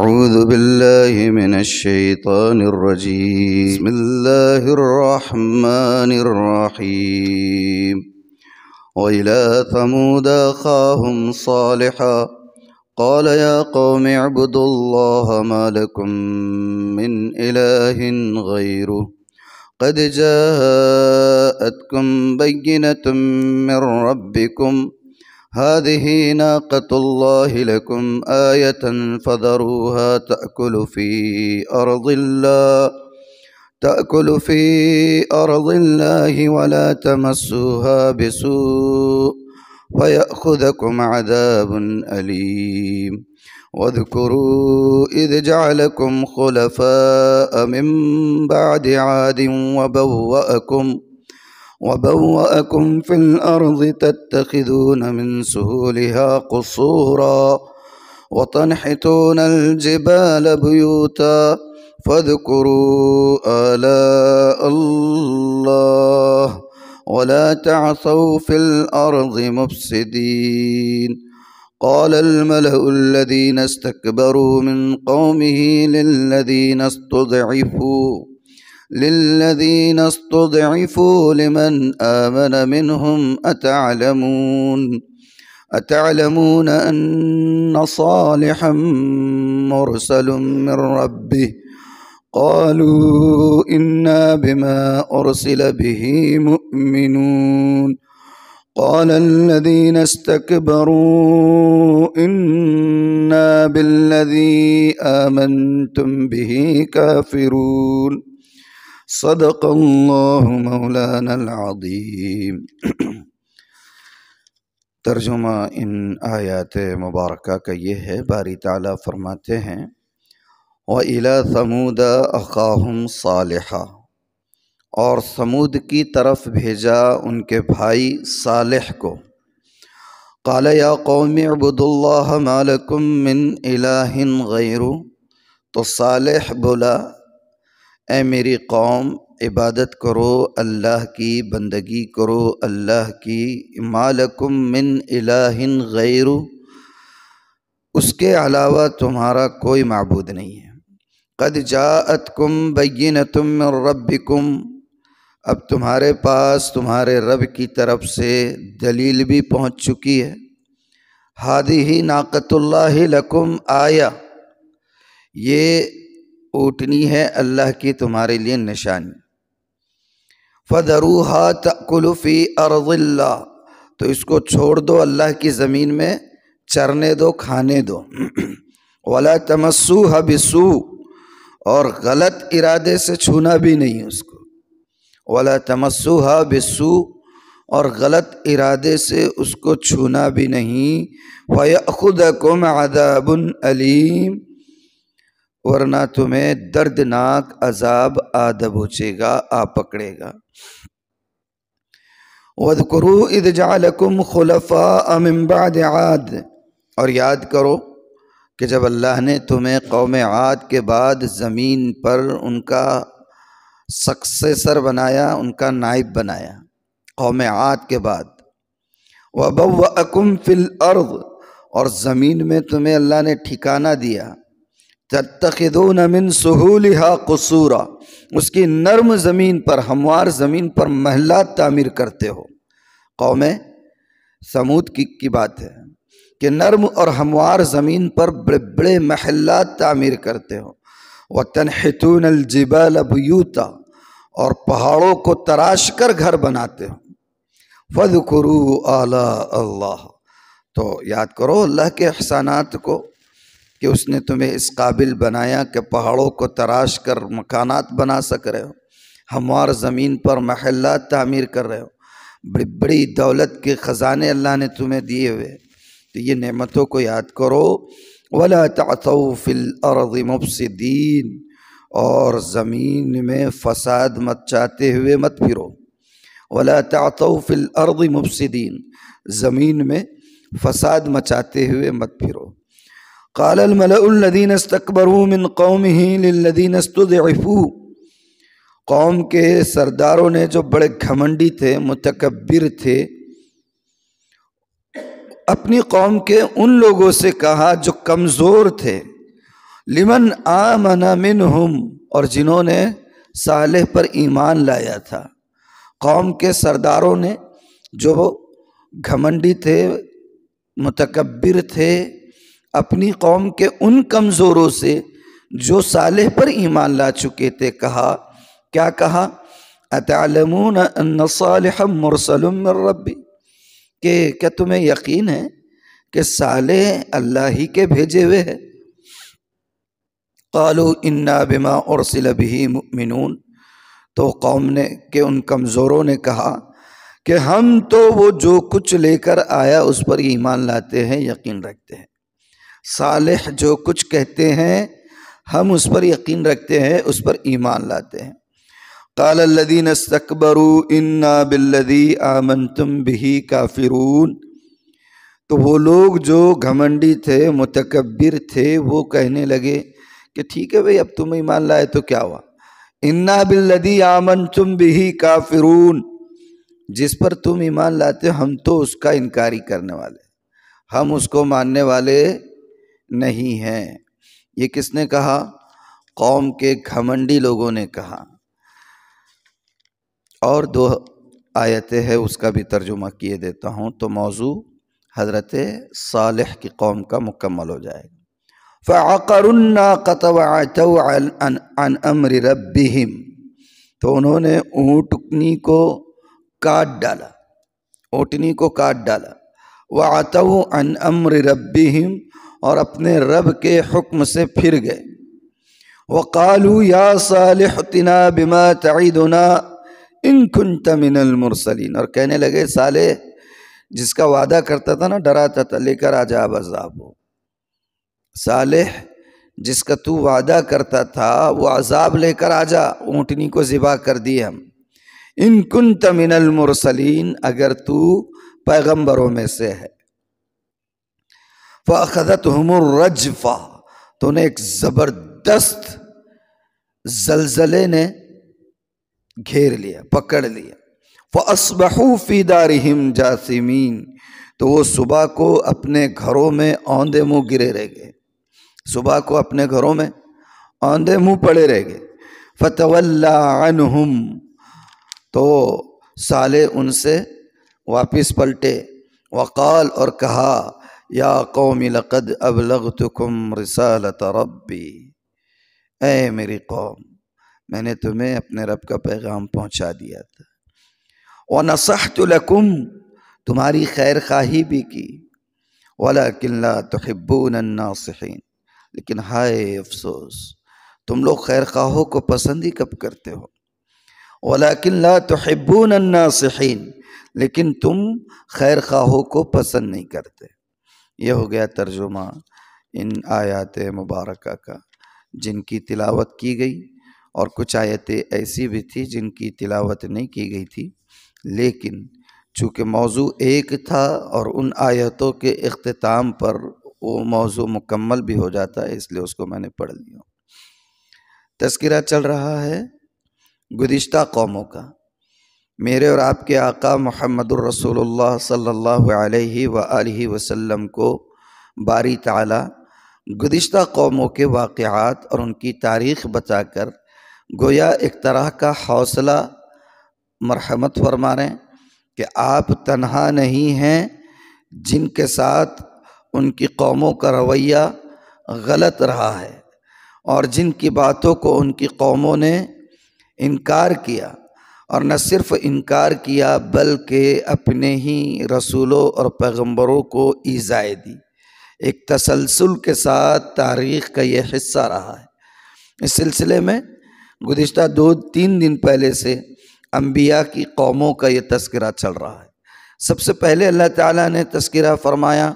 أعوذ بالله من الشيطان الرجيم بسم الله الرحمن الرحيم وإلى ثمود أخاهم صالحا قال يا قوم اعبدوا الله ما لكم من إله غيره قد جاءتكم بينة من ربكم هذه ناقة الله لكم آية فذروها تأكل في أرض الله ولا تمسوها بسوء فيأخذكم عذاب أليم واذكروا إذ جعلكم خلفاء من بعد عاد وبوأكم في الأرض تتخذون من سهولها قصورا وتنحتون الجبال بيوتا فاذكروا آلاء الله ولا تعثوا في الأرض مفسدين قال الملأ الذين استكبروا من قومه للذين استضعفوا لمن آمن منهم أتعلمون أن صالحا مرسل من ربه قالوا إنا بما أرسل به مؤمنون قال الذين استكبروا إنا بالذي آمنتم به كافرون صدق اللہ مولانا العظیم۔ ترجمہ ان آیات مبارکہ کا یہ ہے، باری تعالیٰ فرماتے ہیں وَإِلَى ثَمُودَ أَخَاهُمْ صَالِحًا، اور ثمود کی طرف بھیجا ان کے بھائی صالح کو۔ قَالَ يَا قَوْمِ اعْبُدُوا اللَّهَ مَا لَكُم مِّنْ إِلَٰهٍ غَيْرُهُ، تو صالح بولا اے میری قوم عبادت کرو، اللہ کی بندگی کرو، اللہ کی، ما لکم من الہ غیر، اس کے علاوہ تمہارا کوئی معبود نہیں ہے۔ قد جاءتکم بینۃ من ربکم، اب تمہارے پاس تمہارے رب کی طرف سے دلیل بھی پہنچ چکی ہے۔ ہذہ ناقۃ اللہ لکم آیہ، یہ اونٹنی ہے اللہ کی تمہارے لیے نشانی۔ فَذَرُوهَا تَأْكُلُ فِي أَرْضِ اللَّهِ، تو اس کو چھوڑ دو اللہ کی زمین میں چرنے دو، کھانے دو۔ وَلَا تَمَسُّوهَا بِسُوءٍ، اور غلط ارادے سے چھونا بھی نہیں اس کو۔ وَلَا تَمَسُّوهَا بِسُوءٍ، اور غلط ارادے سے اس کو چھونا بھی نہیں۔ فَيَأْخُذَكُمْ عَذَابٌ أَلِيمٌ، ورنہ تمہیں دردناک عذاب آ دبوچے گا، آ پکڑے گا۔ وَاذْكُرُوا إِذْ جَعَلَكُمْ خُلَفَاءَ مِن بَعْدِ عَادٍ، اور یاد کرو کہ جب اللہ نے تمہیں قوم عاد کے بعد زمین پر ان کا سکسیسر بنایا، ان کا نائب بنایا، قوم عاد کے بعد۔ وَبَوَّأَكُمْ فِي الْأَرْضِ، اور زمین میں تمہیں اللہ نے ٹھکانہ دیا۔ تتخذون من سہولها قصورا، اس کی نرم زمین پر، ہموار زمین پر محلات تعمیر کرتے ہو۔ قوم ثمود کی بات ہے کہ نرم اور ہموار زمین پر بڑے بڑے محلات تعمیر کرتے ہو۔ وتنحتون الجبال بیوتا، اور پہاڑوں کو تراش کر گھر بناتے ہو۔ فاذکروا آلاء اللہ، تو یاد کرو اللہ کے احسانات کو کہ اس نے تمہیں اس قابل بنایا کہ پہاڑوں کو تراش کر مکانات بنا سک رہے ہو، ہموار زمین پر محلات تعمیر کر رہے ہو، بڑی بڑی دولت کے خزانے اللہ نے تمہیں دیے ہوئے، تو یہ نعمتوں کو یاد کرو۔ وَلَا تَعْثَوْا فِي الْأَرْضِ مُفْسِدِينَ، اور زمین میں فساد مچاتے ہوئے مت پھرو۔ وَلَا تَعْثَوْا فِي الْأَرْضِ مُفْسِدِينَ، زمین میں فساد مچاتے ہوئے مت پھرو۔ قال الملأ الذين استكبروا من قومه للذين استضعفوا، قوم کے سرداروں نے جو بڑے گھمنڈی تھے، متکبر تھے، اپنی قوم کے ان لوگوں سے کہا جو کمزور تھے، لمن آمن منہم، اور جنہوں نے صالح پر ایمان لایا تھا، قوم کے سرداروں نے جو گھمنڈی تھے، متکبر تھے، اپنی قوم کے ان کمزوروں سے جو صالح پر ایمان لا چکے تھے کہا، کیا کہا؟ اتعلمون ان صالحا مرسل من ربی، کہ کیا تمہیں یقین ہے کہ صالح اللہ ہی کے بھیجے ہوئے ہے؟ قالوا انا بما ارسل به مؤمنون، تو قوم نے کہ ان کمزوروں نے کہا کہ ہم تو وہ جو کچھ لے کر آیا اس پر ایمان لاتے ہیں، یقین رکھتے ہیں، صالح جو کچھ کہتے ہیں ہم اس پر یقین رکھتے ہیں، اس پر ایمان لاتے ہیں۔ قال الذين استكبروا انا بالذي آمنتم به کافرون، تو وہ لوگ جو گھمنڈی تھے، متکبر تھے، وہ کہنے لگے کہ ٹھیک ہے بھئی، اب تم ایمان لائے تو کیا ہوا؟ انا بالذی آمنتم به کافرون، جس پر تم ایمان لاتے ہم تو اس کا انکاری کرنے والے، ہم اس کو ماننے والے نہیں ہیں۔ یہ کس نے کہا؟ قوم کے گھمنڈی لوگوں نے کہا۔ اور 2 آیتیں ہیں، اس کا بھی ترجمہ کیے دیتا ہوں تو موضوع حضرت صالح کی قوم کا مکمل ہو جائے گا۔ فَعَقَرُوا النَّاقَةَ وَعَتَوْا عَنْ أَمْرِ رَبِّهِمْ، تو انہوں نے اونٹنی کو کاٹ ڈالا، اونٹنی کو کاٹ ڈالا۔ وَعَتَوْا عَنْ أَمْرِ رَبِّهِمْ، اور اپنے رب کے حکم سے پھر گئے۔ وَقَالُوا يَا صَالِحُ ائْتِنَا بِمَا تَعِدُنَا إِن كُنْتَ مِنَ الْمُرْسَلِينَ، اور کہنے لگے صالح جس کا وعدہ کرتا تھا نا، ڈراتا تھا، لے کر آ جا اب عذاب ہو، صالح جس کا تو وعدہ کرتا تھا وہ عذاب لے کر آ جا، اونٹنی کو ذبح کر دی ہم۔ ان کنت من المرسلین، اگر تو پیغمبروں میں سے ہے۔ فاخذتهم الرجفہ، تو انہیں ایک زبردست زلزلے نے گھیر لیا، پکڑ لیا۔ فاصبحوا فی دارہم جاثمین، تو وہ صبح کو اپنے گھروں میں اوندے منہ گرے رہ گئے، صبح کو اپنے گھروں میں اوندے منہ پڑے رہ گئے۔ فتولی عنہم، تو صالح ان سے واپس پلٹے۔ وقال، اور کہا، یا قوم لقد ابلغتکم رسالۃ ربی، اے میری قوم، میں نے تمہیں اپنے رب کا پیغام پہنچا دیا تھا۔ ونصحت لکم، تمہاری خیر خواہی بھی کی۔ ولکن لا تحبون الناصحین، لیکن ہائے افسوس، تم لوگ خیر خواہوں کو پسند ہی کب کرتے ہو۔ ولیکن لا تحبون الناصحین، لیکن تم خیر خواہوں کو پسند نہیں کرتے۔ یہ ہو گیا ترجمہ ان آیات مبارکہ کا جن کی تلاوت کی گئی، اور کچھ آیتیں ایسی بھی تھی جن کی تلاوت نہیں کی گئی تھی، لیکن چونکہ موضوع ایک تھا اور ان آیتوں کے اختتام پر وہ موضوع مکمل بھی ہو جاتا ہے، اس لیے اس کو میں نے پڑھ لیا۔ تذکرہ چل رہا ہے گزشتہ قوموں کا۔ میرے اور آپ کے آقا محمد الرسول اللہ صلی اللہ علیہ وآلہ وسلم کو باری تعالی گزشتہ قوموں کے واقعات اور ان کی تاریخ بتا کر گویا ایک طرح کا حوصلہ مرحمت فرما رہے ہیں کہ آپ تنہا نہیں ہیں جن کے ساتھ ان کی قوموں کا رویہ غلط رہا ہے، اور جن کی باتوں کو ان کی قوموں نے انکار کیا، اور نہ صرف انکار کیا بلکہ اپنے ہی رسولوں اور پیغمبروں کو ایذائے دی۔ ایک تسلسل کے ساتھ تاریخ کا یہ حصہ رہا ہے۔ اس سلسلے میں گزشتہ 2-3 دن پہلے سے انبیاء کی قوموں کا یہ تذکرہ چل رہا ہے۔ سب سے پہلے اللہ تعالیٰ نے تذکرہ فرمایا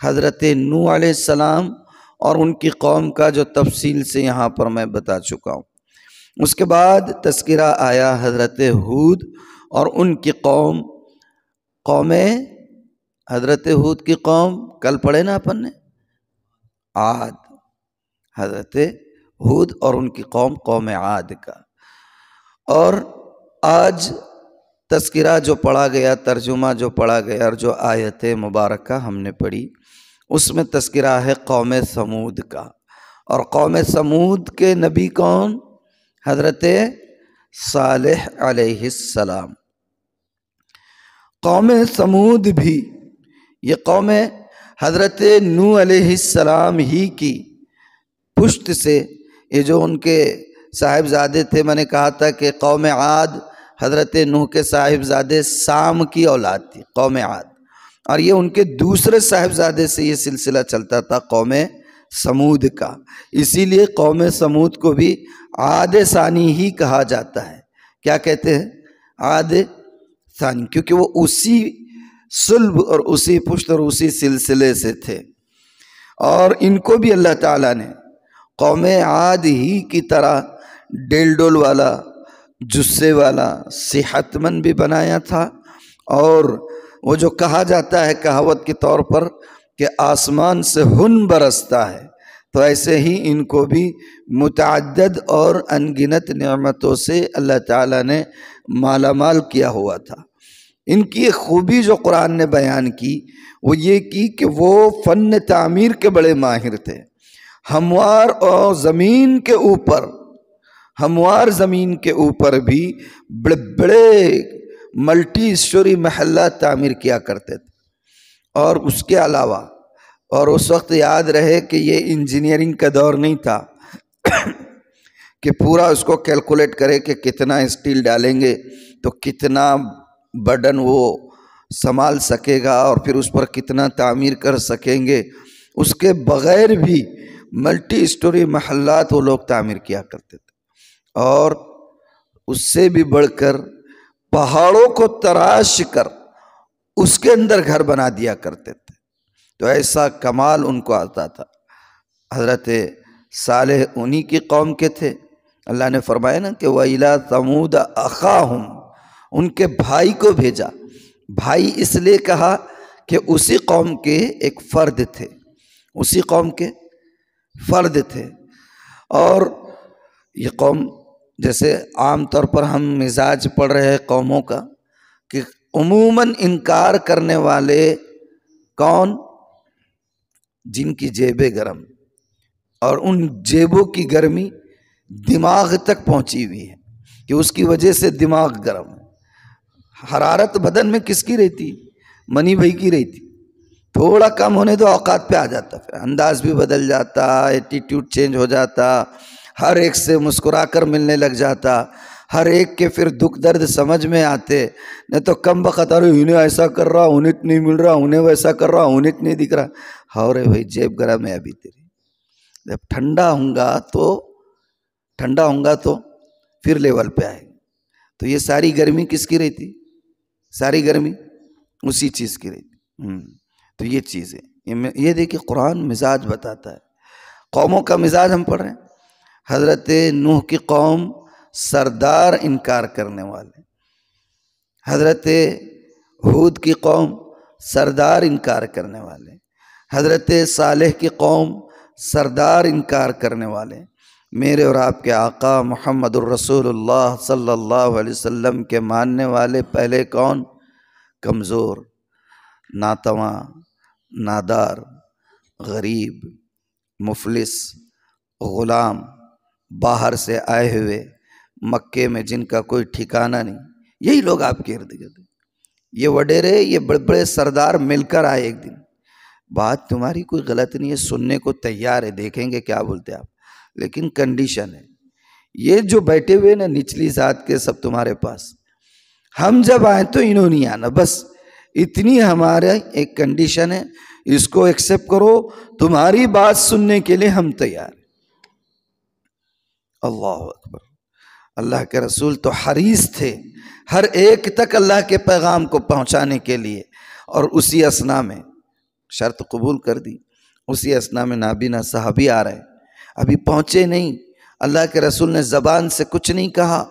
حضرت نوح علیہ السلام اور ان کی قوم کا، جو تفصیل سے یہاں پر میں بتا چکا ہوں۔ اس کے بعد تذکرہ آیا حضرت ہود اور ان کی قوم حضرت ہود کی قوم، کل پڑھے نا اپن نے، عاد، حضرت ہود اور ان کی قوم عاد کا۔ اور آج تذکرہ جو پڑھا گیا، ترجمہ جو پڑھا گیا اور جو آیت مبارکہ ہم نے پڑھی، اس میں تذکرہ ہے قوم ثمود کا۔ اور قوم سمود کے نبی کون؟ حضرت صالح علیہ السلام۔ قوم سمود بھی یہ قوم حضرت نوح علیہ السلام ہی کی پشت سے، یہ جو ان کے صاحبزادے تھے، میں نے کہا تھا کہ قوم عاد حضرت نوح کے صاحبزادے سام کی اولاد تھی قوم عاد، اور یہ ان کے دوسرے صاحبزادے سے یہ سلسلہ چلتا تھا قوم سمود کا، اسی لیے قوم سمود کو بھی عاد ثانی ہی کہا جاتا ہے۔ کیا کہتے ہیں؟ عاد ثانی، کیونکہ وہ اسی صلب اور اسی پشت اور اسی سلسلے سے تھے۔ اور ان کو بھی اللہ تعالیٰ نے قوم عاد ہی کی طرح ڈیل ڈول والا، جسے والا، صحت مند بھی بنایا تھا، اور وہ جو کہا جاتا ہے کہاوت کے طور پر کہ آسمان سے ہن برستا ہے، تو ایسے ہی ان کو بھی متعدد اور انگنت نعمتوں سے اللہ تعالیٰ نے مالا مال کیا ہوا تھا۔ ان کی ایک خوبی جو قرآن نے بیان کی وہ یہ کی کہ وہ فن تعمیر کے بڑے ماہر تھے۔ ہموار اور زمین کے اوپر، ہموار زمین کے اوپر بھی بڑے بڑے ملٹی اسٹوری محلات تعمیر کیا کرتے تھے۔ اور اس کے علاوہ، اور اس وقت یاد رہے کہ یہ انجینئرنگ کا دور نہیں تھا کہ پورا اس کو کیلکولیٹ کرے کہ کتنا اسٹیل ڈالیں گے تو کتنا برڈن وہ سنبھال سکے گا اور پھر اس پر کتنا تعمیر کر سکیں گے۔ اس کے بغیر بھی ملٹی اسٹوری محلات وہ لوگ تعمیر کیا کرتے تھے، اور اس سے بھی بڑھ کر پہاڑوں کو تراش کر اس کے اندر گھر بنا دیا کرتے تھے۔ تو ایسا کمال ان کو آتا تھا۔ حضرت صالح انہی کی قوم کے تھے۔ اللہ نے فرمایا نا کہ وَإِلَىٰ ثَمُودَ أَخَاهُمْ، ان کے بھائی کو بھیجا۔ بھائی اس لیے کہا کہ اسی قوم کے ایک فرد تھے، اسی قوم کے فرد تھے۔ اور یہ قوم، جیسے عام طور پر ہم مزاج پڑھ رہے ہیں قوموں کا کہ عموماً انکار کرنے والے کون؟ جن کی جیبیں گرم، اور ان جیبوں کی گرمی دماغ تک پہنچی ہوئی ہے کہ اس کی وجہ سے دماغ گرم ہے۔ حرارت بدن میں کس کی رہتی؟ منی بھائی کی رہتی۔ تھوڑا کم ہونے تو اوقات پہ آ جاتا، پھر انداز بھی بدل جاتا، ایٹیٹیوڈ چینج ہو جاتا، ہر ایک سے مسکرا کر ملنے لگ جاتا، ہر ایک کے پھر دکھ درد سمجھ میں آتے۔ نہیں تو کم بخت انہیں ایسا کر رہا، انہیں نہیں مل رہا، انہیں ویسا کر رہا، انہیں نہیں دکھ رہا۔ ہاں رے بھائی، جیب گرم ہے ابھی تیری، جب ٹھنڈا ہوں گا تو پھر لیول پہ آئے گا۔ تو یہ ساری گرمی کس کی رہتی؟ ساری گرمی اسی چیز کی رہتی۔ تو یہ چیز ہے، یہ دیکھیں قرآن مزاج بتاتا ہے۔ قوموں کا مزاج ہم پڑھ رہے ہیں۔ حضرت نوح کی قوم سردار انکار کرنے والے، حضرت ہود کی قوم سردار انکار کرنے والے، حضرت صالح کی قوم سردار انکار کرنے والے۔ میرے اور آپ کے آقا محمد الرسول اللہ صلی اللہ علیہ وسلم کے ماننے والے پہلے کون؟ کمزور، ناتواں، نادار، غریب، مفلس، غلام، باہر سے آئے ہوئے، مکے میں جن کا کوئی ٹھکانہ نہیں، یہی لوگ آپ کے ارد گرد۔ یہ وڈیرے، یہ بڑے بڑے سردار مل کر آئے ایک دن، بات تمہاری کوئی غلط نہیں ہے، سننے کو تیار ہے، دیکھیں گے کیا بولتے آپ، لیکن کنڈیشن ہے، یہ جو بیٹھے ہوئے نا نچلی ذات کے سب تمہارے پاس، ہم جب آئیں تو انہوں نہیں آنا، بس اتنی ہمارا ایک کنڈیشن ہے، اس کو ایکسیپٹ کرو، تمہاری بات سننے کے لیے ہم تیار ہیں۔ اللہ اکبر۔ اللہ کے رسول تو حریص تھے ہر ایک تک اللہ کے پیغام کو پہنچانے کے لیے، اور اسی اثنا میں شرط قبول کر دی، اسی اثنا میں نابینا صحابی آ رہے، ابھی پہنچے نہیں، اللہ کے رسول نے زبان سے کچھ نہیں کہا،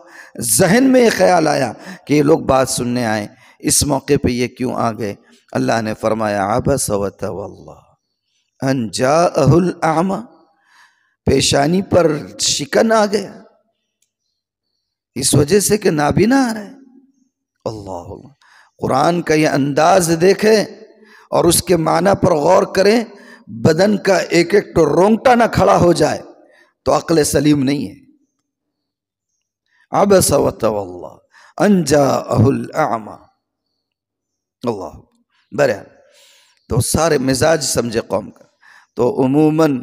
ذہن میں یہ خیال آیا کہ یہ لوگ بات سننے آئے، اس موقع پہ یہ کیوں آ گئے؟ اللہ نے فرمایا عبس وتولی ان جاءہ الاعمی، پیشانی پر شکن آ گیا اس وجہ سے کہ نابینا آ رہا ہے۔ اللہ قرآن کا یہ انداز دیکھیں اور اس کے معنی پر غور کریں، بدن کا ایک ایک تو رونگٹا نہ کھڑا ہو جائے۔ تو عقل سلیم نہیں ہے. عبس وتولى ان جاءه الاعمى. اللہ بہرحال تو سارے مزاج سمجھے قوم کا. تو عموماً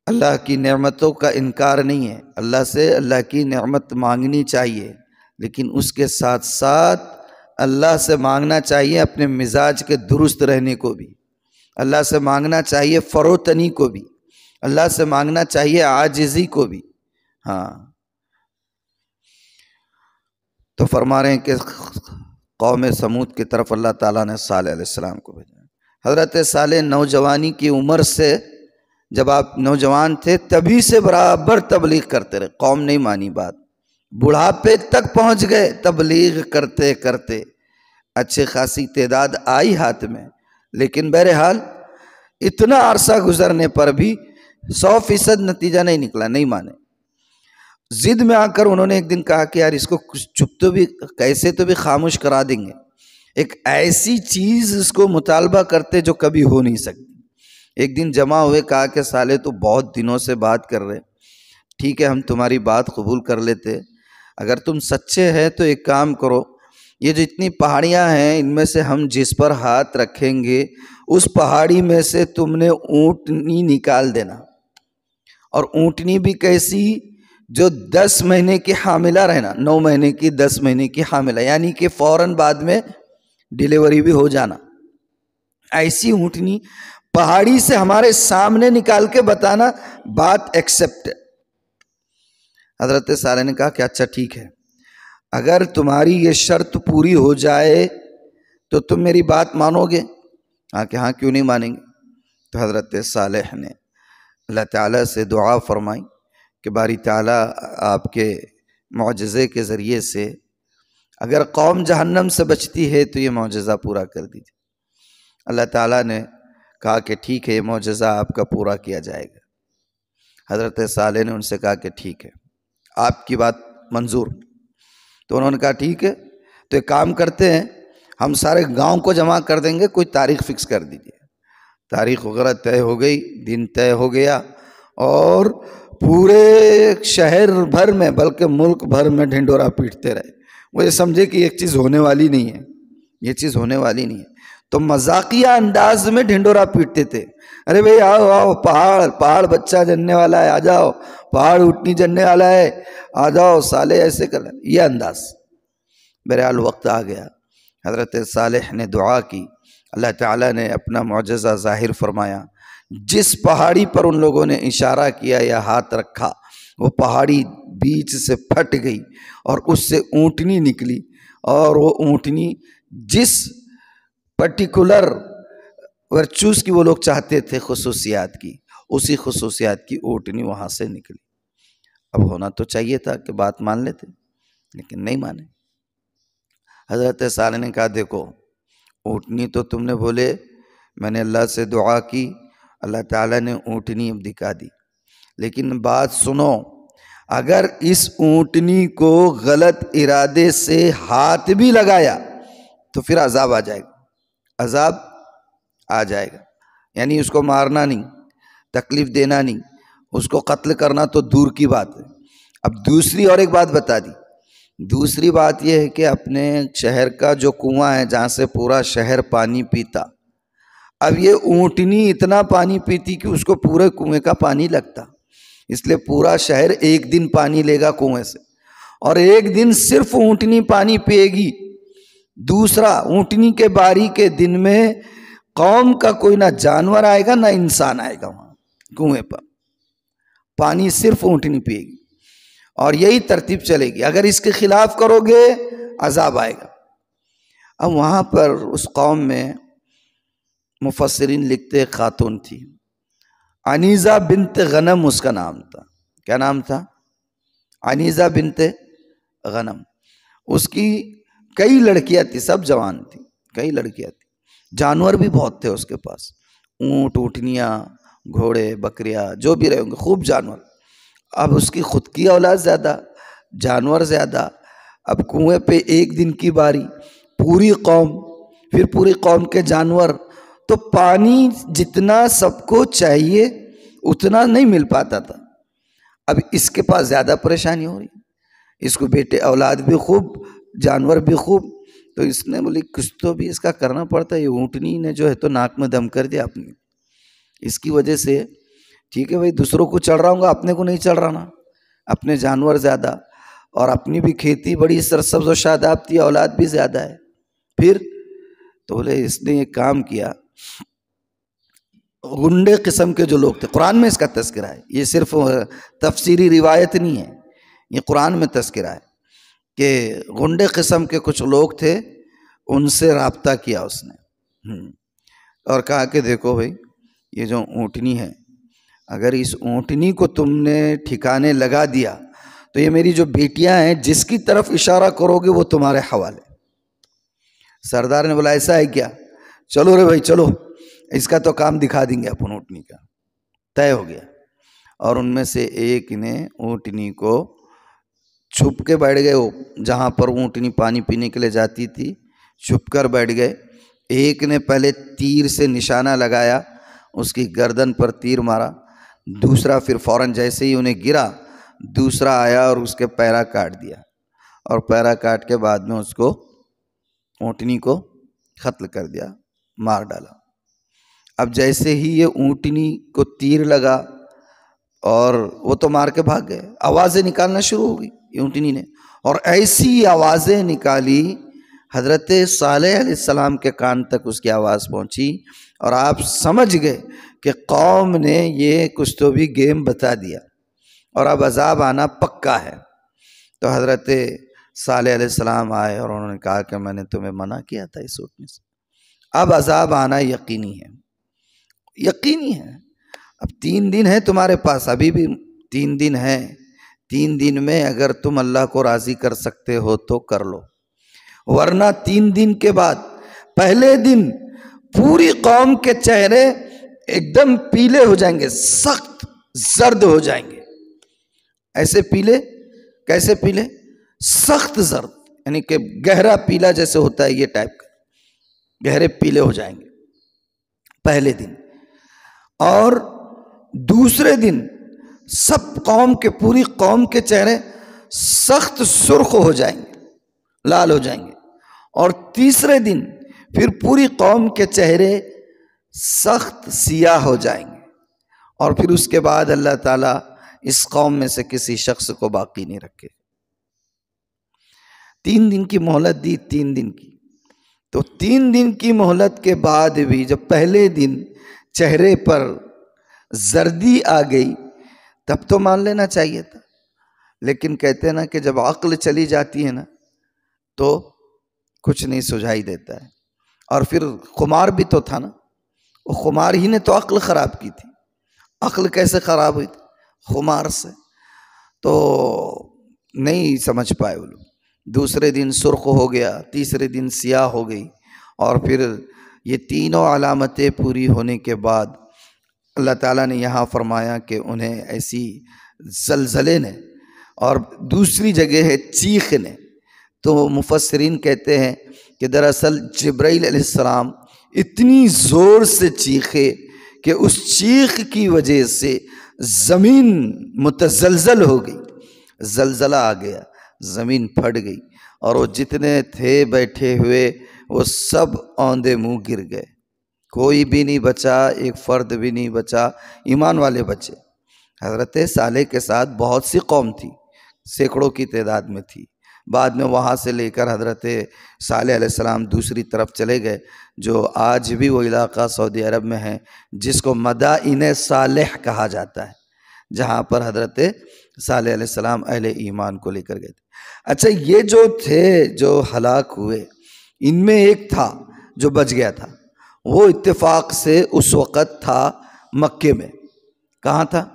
اللہ کی نعمتوں کا انکار نہیں ہے، اللہ سے اللہ کی نعمت مانگنی چاہیے، لیکن اس کے ساتھ ساتھ اللہ سے مانگنا چاہیے اپنے مزاج کے درست رہنے کو بھی، اللہ سے مانگنا چاہیے فروتنی کو بھی، اللہ سے مانگنا چاہیے عاجزی کو بھی. ہاں تو فرما رہے ہیں کہ قوم سمود کی طرف اللہ تعالیٰ نے صالح علیہ السلام کو بھیجا. حضرت صالح نوجوانی کی عمر سے، جب آپ نوجوان تھے تبھی سے برابر تبلیغ کرتے رہے، قوم نہیں مانی بات، بڑھاپے تک پہنچ گئے تبلیغ کرتے کرتے، اچھی خاصی تعداد آئی ہاتھ میں، لیکن بہرحال اتنا عرصہ گزرنے پر بھی 100% نتیجہ نہیں نکلا، نہیں مانے. ضد میں آ کر انہوں نے ایک دن کہا کہ یار اس کو کچھ چپ تو بھی کیسے تو بھی خاموش کرا دیں گے، ایک ایسی چیز اس کو مطالبہ کرتے جو کبھی ہو نہیں سکتی. ایک دن جمع ہوئے، کہا کہ صالح تو بہت دنوں سے بات کر رہے، ٹھیک ہے ہم تمہاری بات قبول کر لیتے، اگر تم سچے ہیں تو ایک کام کرو، یہ جو اتنی پہاڑیاں ہیں ان میں سے ہم جس پر ہاتھ رکھیں گے اس پہاڑی میں سے تم نے اونٹنی نکال دینا، اور اونٹنی بھی کیسی، جو 10 مہینے کی حاملہ رہنا، 9 مہینے کی 10 مہینے کی حاملہ، یعنی کہ فوراً بعد میں ڈیلیوری بھی ہو جانا، ایسی اونٹنی پہاڑی سے ہمارے سامنے نکال کے بتانا، بات ایکسپٹ. حضرت صالح نے کہا کہ اچھا ٹھیک ہے، اگر تمہاری یہ شرط پوری ہو جائے تو تم میری بات مانو گے؟ ہاں کہ ہاں کیوں نہیں مانیں گے. تو حضرت صالح نے اللہ تعالیٰ سے دعا فرمائی کہ باری تعالیٰ آپ کے معجزے کے ذریعے سے اگر قوم جہنم سے بچتی ہے تو یہ معجزہ پورا کر دیجیے. اللہ تعالیٰ نے کہا کہ ٹھیک ہے، یہ معجزہ آپ کا پورا کیا جائے گا. حضرت صالح نے ان سے کہا کہ ٹھیک ہے، آپ کی بات منظور. تو انہوں نے کہا ٹھیک ہے، تو ایک کام کرتے ہیں، ہم سارے گاؤں کو جمع کر دیں گے، کوئی تاریخ فکس کر دیجیے. تاریخ وغیرہ طے ہو گئی، دن طے ہو گیا، اور پورے شہر بھر میں بلکہ ملک بھر میں ڈھنڈورا پیٹتے رہے. وہ یہ سمجھے کہ ایک چیز ہونے والی نہیں ہے، یہ چیز ہونے والی نہیں ہے. تو مذاقیہ انداز میں ڈھنڈورا پیٹتے تھے، ارے بھئی آؤ آؤ، پہاڑ بچہ جننے والا ہے، آ جاؤ، پہاڑ اٹھنی جننے والا ہے، آ جاؤ، صالح ایسے کر رہے، یہ انداز. بہرحال وقت آ گیا، حضرت صالح نے دعا کی، اللہ تعالیٰ نے اپنا معجزہ ظاہر فرمایا. جس پہاڑی پر ان لوگوں نے اشارہ کیا یا ہاتھ رکھا، وہ پہاڑی بیچ سے پھٹ گئی اور اس سے اونٹنی نکلی، اور وہ اونٹنی جس پرٹیکولر ورچوز کی وہ لوگ چاہتے تھے، خصوصیات کی، اسی خصوصیات کی اونٹنی وہاں سے نکلی. اب ہونا تو چاہیے تھا کہ بات مان لیتے، لیکن نہیں مانے. حضرت صالح نے کہا دیکھو، اونٹنی تو تم نے بولے، میں نے اللہ سے دعا کی، اللہ تعالیٰ نے اونٹنی اب دکھا دی، لیکن بات سنو، اگر اس اونٹنی کو غلط ارادے سے ہاتھ بھی لگایا تو پھر عذاب آ جائے گا، عذاب آ جائے گا. یعنی اس کو مارنا نہیں، تکلیف دینا نہیں، اس کو قتل کرنا تو دور کی بات ہے. اب دوسری اور ایک بات بتا دی. دوسری بات یہ ہے کہ اپنے شہر کا جو کنواں ہے جہاں سے پورا شہر پانی پیتا، اب یہ اونٹنی اتنا پانی پیتی کہ اس کو پورے کنویں کا پانی لگتا، اس لیے پورا شہر ایک دن پانی لے گا کنویں سے، اور ایک دن صرف اونٹنی پانی پیے گی. دوسرا، اونٹنی کے باری کے دن میں قوم کا کوئی نہ جانور آئے گا نہ انسان آئے گا، وہاں کنویں پر پانی صرف اونٹنی پیے گی، اور یہی ترتیب چلے گی. اگر اس کے خلاف کرو گے عذاب آئے گا. اب وہاں پر اس قوم میں مفسرین لکھتے خاتون تھی، عنیزہ بنت غنم اس کا نام تھا. کیا نام تھا؟ عنیزہ بنت غنم. اس کی کئی لڑکیاں تھی، سب جوان تھی، کئی لڑکیاں تھی، جانور بھی بہت تھے اس کے پاس، اونٹ، اونٹنیاں، گھوڑے، بکریاں، جو بھی رہے ہوں گے، خوب جانور. اب اس کی خود کی اولاد زیادہ، جانور زیادہ. اب کنویں پہ ایک دن کی باری، پوری قوم، پھر پوری قوم کے جانور، تو پانی جتنا سب کو چاہیے اتنا نہیں مل پاتا تھا. اب اس کے پاس زیادہ پریشانی ہو رہی، اس کو بیٹے اولاد بھی خوب، جانور بھی خوب. تو اس نے بولی کچھ تو بھی اس کا کرنا پڑتا ہے. یہ اونٹنی نے جو ہے تو ناک میں دم کر دیا اپنی. اس کی وجہ سے ٹھیک ہے بھائی دوسروں کو چڑھ رہا ہوں گا، اپنے کو نہیں چڑھ رہا نا. اپنے جانور زیادہ اور اپنی بھی کھیتی بڑی سرسبز و شاداب تھی، اولاد بھی زیادہ ہے. پھر تو بولے اس نے ایک کام کیا. غنڈے قسم کے جو لوگ تھے، قرآن میں اس کا تذکرہ ہے، یہ صرف تفسیری روایت نہیں ہے، یہ قرآن میں تذکرہ ہے کہ غنڈے قسم کے کچھ لوگ تھے، ان سے رابطہ کیا اس نے اور کہا کہ دیکھو بھائی یہ جو اونٹنی ہے، اگر اس اونٹنی کو تم نے ٹھکانے لگا دیا تو یہ میری جو بیٹیاں ہیں جس کی طرف اشارہ کرو گے وہ تمہارے حوالے. سردار نے بولا ایسا ہے کیا؟ چلو رے بھائی چلو، اس کا تو کام دکھا دیں گے اپن. اونٹنی کا طے ہو گیا. اور ان میں سے ایک نے اونٹنی کو چھپ کے بیٹھ گئے، وہ جہاں پر اونٹنی پانی پینے کے لیے جاتی تھی چھپ کر بیٹھ گئے. ایک نے پہلے تیر سے نشانہ لگایا، اس کی گردن پر تیر مارا. دوسرا پھر فوراً جیسے ہی انہیں گرا، دوسرا آیا اور اس کے پیرا کاٹ دیا. اور پیرا کاٹ کے بعد میں اس کو اونٹنی کو قتل کر دیا، مار ڈالا. اب جیسے ہی یہ اونٹنی کو تیر لگا اور وہ تو مار کے بھاگ گئے، آوازیں نکالنا شروع ہو گئی اونٹنی نے. اور ایسی آوازیں نکالی، حضرت صالح علیہ السلام کے کان تک اس کی آواز پہنچی اور آپ سمجھ گئے کہ قوم نے یہ کچھ تو بھی گیم بتا دیا اور اب عذاب آنا پکا ہے. تو حضرت صالح علیہ السلام آئے اور انہوں نے کہا کہ میں نے تمہیں منع کیا تھا اس اونٹنی سے، اب عذاب آنا یقینی ہے، یقینی ہے. اب 3 دن ہے تمہارے پاس، ابھی بھی 3 دن ہے. 3 دن میں اگر تم اللہ کو راضی کر سکتے ہو تو کر لو، ورنہ 3 دن کے بعد پہلے دن پوری قوم کے چہرے ایک دم پیلے ہو جائیں گے، سخت زرد ہو جائیں گے. ایسے پیلے کیسے پیلے؟ سخت زرد، یعنی کہ گہرا پیلا جیسے ہوتا ہے یہ ٹائپ کا، گہرے پیلے ہو جائیں گے پہلے دن. اور دوسرے دن سب قوم کے، پوری قوم کے چہرے سخت سرخ ہو جائیں گے، لال ہو جائیں گے. اور تیسرے دن پھر پوری قوم کے چہرے سخت سیاہ ہو جائیں گے. اور پھر اس کے بعد اللہ تعالیٰ اس قوم میں سے کسی شخص کو باقی نہیں رکھے. 3 دن کی مہلت دی، 3 دن کی. تو 3 دن کی مہلت کے بعد بھی جب پہلے دن چہرے پر زردی آ گئی تب تو مان لینا چاہیے تھا. لیکن کہتے ہیں نا کہ جب عقل چلی جاتی ہے نا تو کچھ نہیں سجھائی دیتا ہے. اور پھر خمار بھی تو تھا نا، وہ خمار ہی نے تو عقل خراب کی تھی. عقل کیسے خراب ہوئی تھی؟ خمار سے. تو نہیں سمجھ پائے وہ لوگ. دوسرے دن سرخ ہو گیا، تیسرے دن سیاہ ہو گئی. اور پھر یہ تینوں علامتیں پوری ہونے کے بعد اللہ تعالیٰ نے یہاں فرمایا کہ انہیں ایسی زلزلے نے، اور دوسری جگہ ہے چیخ نے. تو مفسرین کہتے ہیں کہ دراصل جبرائیل علیہ السلام اتنی زور سے چیخے کہ اس چیخ کی وجہ سے زمین متزلزل ہو گئی، زلزلہ آ گیا، زمین پھٹ گئی. اور وہ جتنے تھے بیٹھے ہوئے وہ سب اوندے منہ گر گئے، کوئی بھی نہیں بچا، ایک فرد بھی نہیں بچا. ایمان والے بچے. حضرت صالح کے ساتھ بہت سی قوم تھی، سینکڑوں کی تعداد میں تھی. بعد میں وہاں سے لے کر حضرت صالح علیہ السلام دوسری طرف چلے گئے، جو آج بھی وہ علاقہ سعودی عرب میں ہے جس کو مدائن صالح کہا جاتا ہے، جہاں پر حضرت صالح علیہ السلام اہل ایمان کو لے کر گئے تھے. اچھا یہ جو تھے جو ہلاک ہوئے، ان میں ایک تھا جو بچ گیا تھا. وہ اتفاق سے اس وقت تھا مکے میں. کہاں تھا؟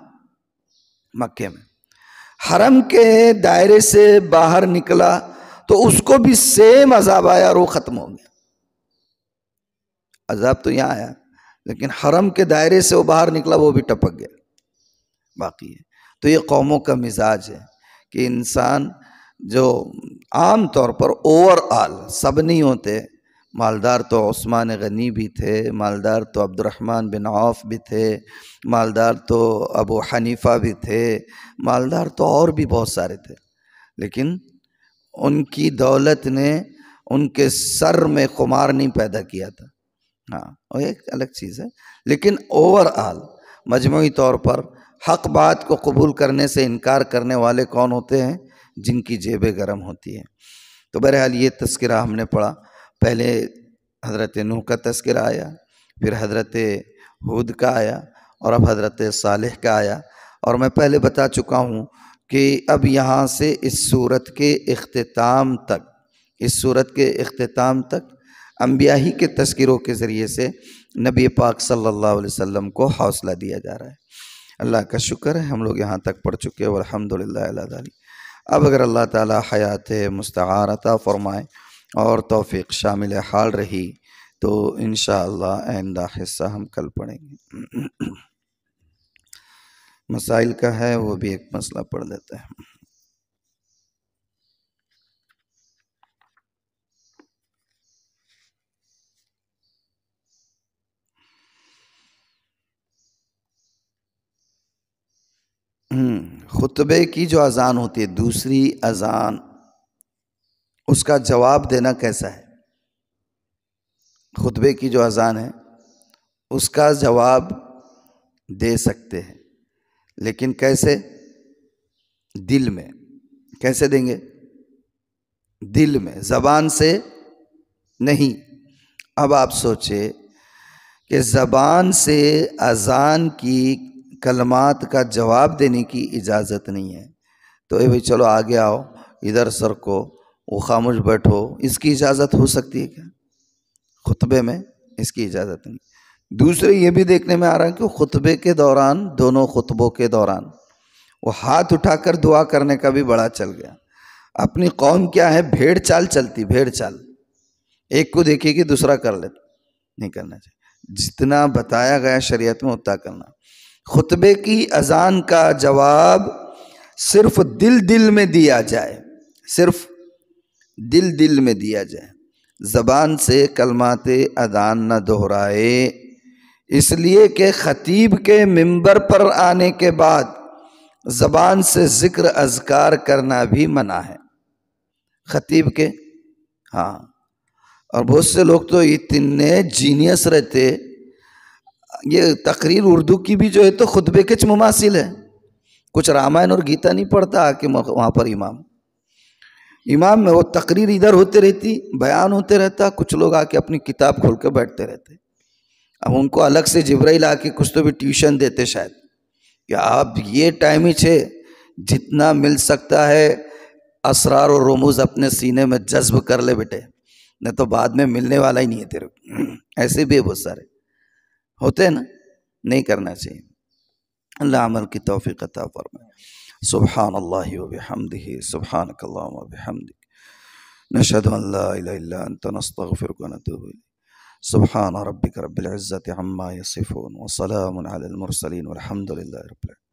مکے میں. حرم کے دائرے سے باہر نکلا تو اس کو بھی سیم عذاب آیا اور وہ ختم ہو گیا. عذاب تو یہاں آیا لیکن حرم کے دائرے سے وہ باہر نکلا، وہ بھی ٹپک گیا، باقی ہے. تو یہ قوموں کا مزاج ہے کہ انسان جو عام طور پر اوور آل، سب نہیں ہوتے، مالدار تو عثمان غنی بھی تھے، مالدار تو عبد الرحمن بن عوف بھی تھے، مالدار تو ابو حنیفہ بھی تھے، مالدار تو اور بھی بہت سارے تھے، لیکن ان کی دولت نے ان کے سر میں خمار نہیں پیدا کیا تھا. ہاں وہ ایک الگ چیز ہے، لیکن اوور آل مجموعی طور پر حق بات کو قبول کرنے سے انکار کرنے والے کون ہوتے ہیں؟ جن کی جیبیں گرم ہوتی ہیں. تو بہرحال یہ تذکرہ ہم نے پڑھا. پہلے حضرت نوح کا تذکرہ آیا، پھر حضرت ہود کا آیا، اور اب حضرت صالح کا آیا. اور میں پہلے بتا چکا ہوں کہ اب یہاں سے اس سورت کے اختتام تک انبیاء ہی کے تذکروں کے ذریعے سے نبی پاک صلی اللہ علیہ وسلم کو حوصلہ دیا جا رہا ہے. اللہ کا شکر ہے ہم لوگ یہاں تک پڑھ چکے والحمدللہ علی ذالک. اب اگر اللہ تعالی حیات مستعار عطا فرمائے اور توفیق شامل حال رہی تو انشاءاللہ آئندہ حصہ ہم کل پڑھیں گے. مسائل کا ہے وہ بھی ایک مسئلہ پڑھ لیتے ہیں. خطبے کی جو اذان ہوتی ہے، دوسری اذان، اس کا جواب دینا کیسا ہے؟ خطبے کی جو اذان ہے اس کا جواب دے سکتے ہیں، لیکن کیسے؟ دل میں. کیسے دیں گے؟ دل میں، زبان سے نہیں. اب آپ سوچے کہ زبان سے اذان کی کلمات کا جواب دینے کی اجازت نہیں ہے، تو اے بھائی چلو آگے آؤ، ادھر سر کو، وہ خاموش بیٹھو، اس کی اجازت ہو سکتی ہے کیا؟ خطبے میں اس کی اجازت نہیں. دوسرے یہ بھی دیکھنے میں آ رہا ہے کہ خطبے کے دوران، دونوں خطبوں کے دوران وہ ہاتھ اٹھا کر دعا کرنے کا بھی بڑا چل گیا. اپنی قوم کیا ہے، بھیڑ چال چلتی، بھیڑ چال، ایک کو دیکھے کہ دوسرا کر لیتا. نہیں کرنا چاہیے. جتنا بتایا گیا شریعت میں اتنا کرنا. خطبے کی اذان کا جواب صرف دل میں دیا جائے، صرف دل میں دیا جائے، زبان سے کلمات اذان نہ دہرائے، اس لیے کہ خطیب کے منبر پر آنے کے بعد زبان سے ذکر اذکار کرنا بھی منع ہے. خطیب کے، ہاں. اور بہت سے لوگ تو اتنے جینیس رہتے، یہ تقریر اردو کی بھی جو ہے تو خطبے کے مماثل ہے. کچھ رامائن اور گیتا نہیں پڑھتا کہ وہاں پر امام میں وہ تقریر ادھر ہوتے رہتی، بیان ہوتے رہتا، کچھ لوگ آ کے اپنی کتاب کھول کے بیٹھتے رہتے. اب ان کو الگ سے جبرائیل آ کے کچھ تو بھی ٹیوشن دیتے شاید کہ آپ یہ ٹائم ہی چھے، جتنا مل سکتا ہے اسرار و رموز اپنے سینے میں جذب کر لے بیٹے، نہیں تو بعد میں ملنے والا ہی نہیں ہے تیرے کو. ایسے بھی بہت سارے ہوتے ہیں نا. نہیں کرنا چاہیے. اللہ عمل کی توفیق عطا فرمائے. سبحان اللہ و بحمدہ، سبحانک اللہم و بحمدک، نشہد ان لا الہ الا انت، نستغفرک و نتوب الیک. سبحان ربک رب العزت عما یصفون، وسلام علی المرسلین، والحمد للہ رب العالمین.